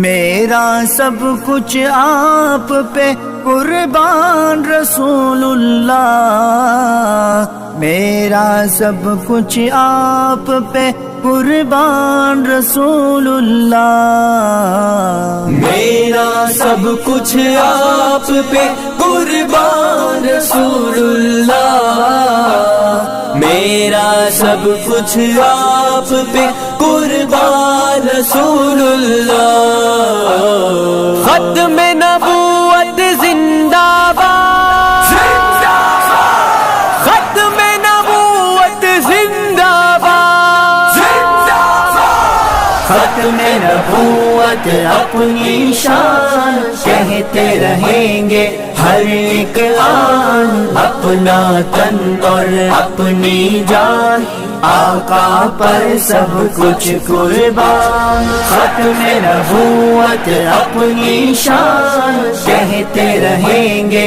میرا سب کچھ آپ پہ قربان رسول اللہ، میرا سب کچھ آپ پہ قربان رسول اللہ، میرا سب کچھ آپ پہ قربان رسول اللہ، میرا سب کچھ آپ پہ قربان رسول اللہ۔ ختم نبوت زندہ باد، ختم نبوت زندہ باد، ختم نبوت اپنی شان کہتے رہیں گے ہر ایک آن، اپنا تن اور اپنی جان آقا پر سب کچھ قربان۔ ختم نبوت اپنی شان کہتے رہیں گے